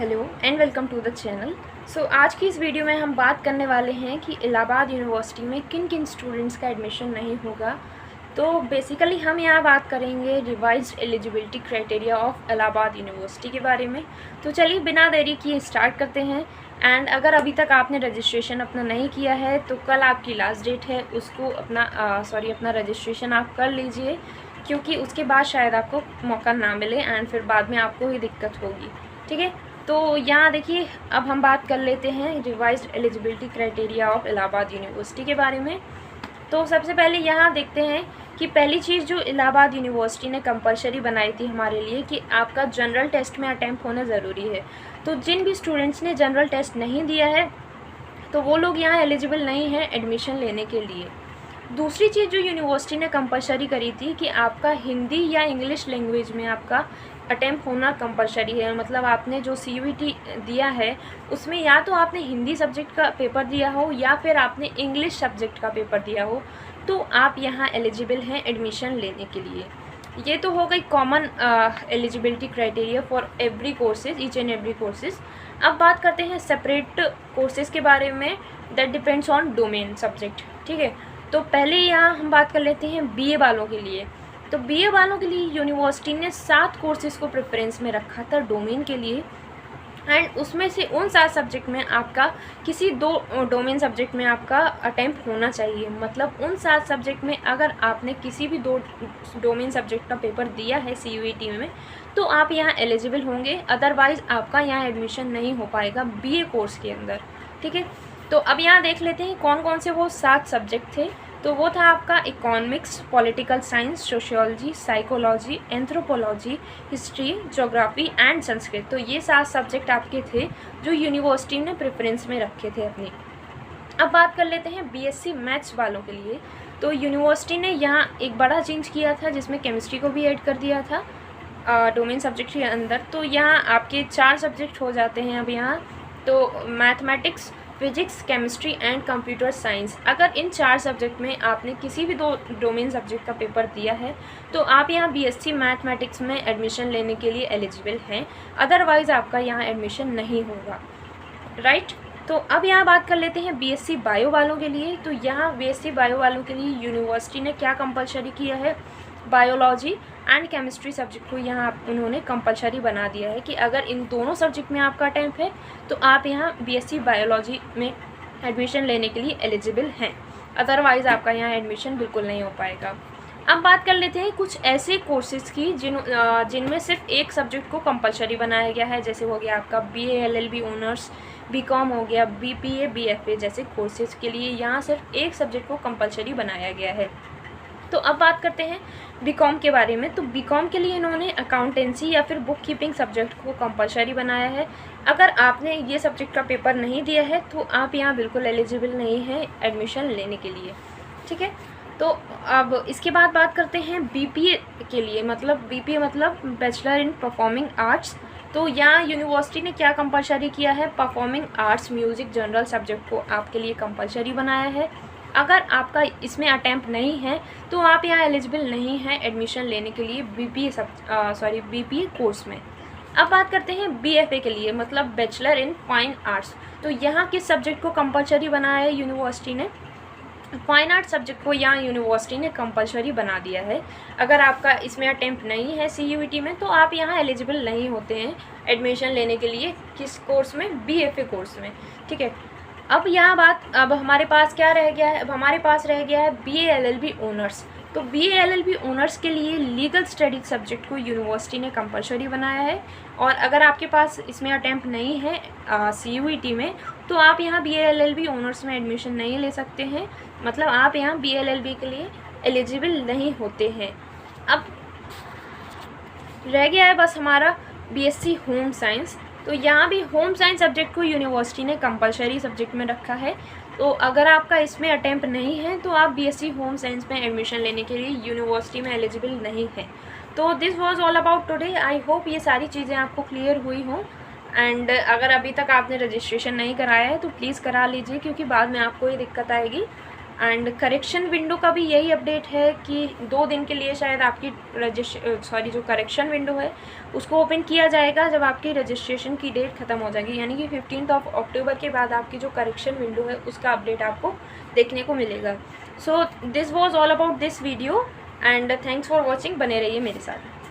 Hello and welcome to the channel. आज की इस वीडियो में हम बात करने वाले हैं कि इलाहाबाद यूनिवर्सिटी में किन किन स्टूडेंट्स का एडमिशन नहीं होगा। तो बेसिकली हम यहाँ बात करेंगे revised eligibility criteria of Allahabad university के बारे में। तो चलिए बिना देरी किए स्टार्ट करते हैं। एंड अगर अभी तक आपने रजिस्ट्रेशन अपना नहीं किया है तो कल आपकी लास्ट डेट है, उसको अपना रजिस्ट्रेशन आप कर लीजिए, क्योंकि उसके बाद शायद आपको मौका ना मिले एंड फिर बाद में आपको ही दिक्कत होगी। ठीक है, तो यहाँ देखिए अब हम बात कर लेते हैं revised eligibility criteria of Allahabad university के बारे में। तो सबसे पहले यहाँ देखते हैं कि पहली चीज़ जो इलाहाबाद यूनिवर्सिटी ने कंपलसरी बनाई थी हमारे लिए कि आपका जनरल टेस्ट में अटैम्प्ट होना ज़रूरी है। तो जिन भी स्टूडेंट्स ने जनरल टेस्ट नहीं दिया है तो वो लोग यहाँ एलिजिबल नहीं हैं एडमिशन लेने के लिए। दूसरी चीज़ जो यूनिवर्सिटी ने कंपलसरी करी थी कि आपका हिंदी या इंग्लिश लैंग्वेज में आपका अटैम्प्ट होना कंपलसरी है। मतलब आपने जो CUET दिया है उसमें या तो आपने हिंदी सब्जेक्ट का पेपर दिया हो या फिर आपने इंग्लिश सब्जेक्ट का पेपर दिया हो, तो आप यहाँ एलिजिबल हैं एडमिशन लेने के लिए। ये तो हो गई common eligibility criteria for every courses, each and every courses. अब बात करते हैं सेपरेट कोर्सेज के बारे में, that depends on domain subject. ठीक है, तो पहले यहाँ हम बात कर लेते हैं BA वालों के लिए। तो BA वालों के लिए यूनिवर्सिटी ने 7 कोर्सेज़ को प्रेफरेंस में रखा था डोमेन के लिए। एंड उसमें से उन 7 सब्जेक्ट में आपका किसी 2 डोमेन सब्जेक्ट में आपका अटैम्प्ट होना चाहिए। मतलब उन 7 सब्जेक्ट में अगर आपने किसी भी 2 डोमेन सब्जेक्ट का पेपर दिया है CUET में तो आप यहाँ एलिजिबल होंगे, अदरवाइज़ आपका यहाँ एडमिशन नहीं हो पाएगा BA कोर्स के अंदर। ठीक है, तो अब यहाँ देख लेते हैं कौन कौन से वो 7 सब्जेक्ट थे। तो वो था आपका economics, political science, sociology, psychology, anthropology, history, geography and Sanskrit. तो ये 7 सब्जेक्ट आपके थे जो यूनिवर्सिटी ने प्रेफरेंस में रखे थे अपनी। अब बात कर लेते हैं BSc मैथ्स वालों के लिए। तो यूनिवर्सिटी ने यहाँ एक बड़ा चेंज किया था जिसमें केमिस्ट्री को भी ऐड कर दिया था डोमेन सब्जेक्ट के अंदर। तो यहाँ आपके 4 सब्जेक्ट हो जाते हैं अब यहाँ। तो mathematics, physics, chemistry and computer science. अगर इन 4 सब्जेक्ट में आपने किसी भी 2 डोमेन सब्जेक्ट का पेपर दिया है तो आप यहाँ BSc मैथमेटिक्स में एडमिशन लेने के लिए एलिजिबल हैं, अदरवाइज़ आपका यहाँ एडमिशन नहीं होगा। राइट, तो अब यहाँ बात कर लेते हैं BSc बायो वालों के लिए। तो यहाँ BSc बायो वालों के लिए यूनिवर्सिटी ने क्या कंपलसरी किया है, बायोलॉजी एंड केमिस्ट्री सब्जेक्ट को यहाँ उन्होंने कंपलसरी बना दिया है कि अगर इन दोनों सब्जेक्ट में आपका अटैम्प्ट है तो आप यहाँ BSc बायोलॉजी में एडमिशन लेने के लिए एलिजिबल हैं, अदरवाइज़ आपका यहाँ एडमिशन बिल्कुल नहीं हो पाएगा। अब बात कर लेते हैं कुछ ऐसे कोर्सेज़ की जिनमें सिर्फ एक सब्जेक्ट को कंपलसरी बनाया गया है। जैसे हो गया आपका BA LLB ऑनर्स, BCom हो गया, BPA BFA जैसे कोर्सेज़ के लिए यहाँ सिर्फ एक सब्जेक्ट को कंपलसरी बनाया गया है। तो अब बात करते हैं BCom के बारे में। तो BCom के लिए इन्होंने अकाउंटेंसी या फिर बुक कीपिंग सब्जेक्ट को कंपलसरी बनाया है। अगर आपने ये सब्जेक्ट का पेपर नहीं दिया है तो आप यहाँ बिल्कुल एलिजिबल नहीं हैं एडमिशन लेने के लिए। ठीक है, तो अब इसके बाद बात करते हैं BPA के लिए। मतलब BPA मतलब बैचलर इन परफॉर्मिंग आर्ट्स। तो यहाँ यूनिवर्सिटी ने क्या कंपलसरी किया है, performing arts music general subject को आपके लिए कंपलसरी बनाया है। अगर आपका इसमें अटैम्प्ट नहीं है तो आप यहाँ एलिजिबल नहीं हैं एडमिशन लेने के लिए BPA कोर्स में। अब बात करते हैं BFA के लिए, मतलब बैचलर इन फाइन आर्ट्स। तो यहाँ किस सब्जेक्ट को कंपलसरी बनाया है यूनिवर्सिटी ने, फाइन आर्ट सब्जेक्ट को यहाँ यूनिवर्सिटी ने कंपलसरी बना दिया है। अगर आपका इसमें अटैम्प्ट नहीं है CUET में तो आप यहाँ एलिजिबल नहीं होते हैं एडमिशन लेने के लिए। किस कोर्स में, BFA कोर्स में। ठीक है, अब हमारे पास क्या रह गया है, अब हमारे पास रह गया है BA LLB ऑनर्स। तो BA LLB ऑनर्स के लिए लीगल स्टडीज सब्जेक्ट को यूनिवर्सिटी ने कंपलसरी बनाया है। और अगर आपके पास इसमें अटैम्प्ट नहीं है CUET में तो आप यहाँ BA LLB ऑनर्स में एडमिशन नहीं ले सकते हैं। मतलब आप यहाँ BA LLB के लिए एलिजिबल नहीं होते हैं। अब रह गया है बस हमारा BSc होम साइंस। तो यहाँ भी होम साइंस सब्जेक्ट को यूनिवर्सिटी ने कंपलसरी सब्जेक्ट में रखा है। तो अगर आपका इसमें अटैम्प्ट नहीं है तो आप BSc होम साइंस में एडमिशन लेने के लिए यूनिवर्सिटी में एलिजिबल नहीं है। तो this was all about today. I hope ये सारी चीज़ें आपको क्लियर हुई हों। एंड अगर अभी तक आपने रजिस्ट्रेशन नहीं कराया है तो प्लीज़ करा लीजिए, क्योंकि बाद में आपको ये दिक्कत आएगी। एंड करेक्शन विंडो का भी यही अपडेट है कि 2 दिन के लिए शायद आपकी जो करेक्शन विंडो है उसको ओपन किया जाएगा जब आपकी रजिस्ट्रेशन की डेट ख़त्म हो जाएगी, यानी कि 15 अक्टूबर के बाद आपकी जो करेक्शन विंडो है उसका अपडेट आपको देखने को मिलेगा। So this was all about this video and thanks for watching. बने रहिए मेरे साथ।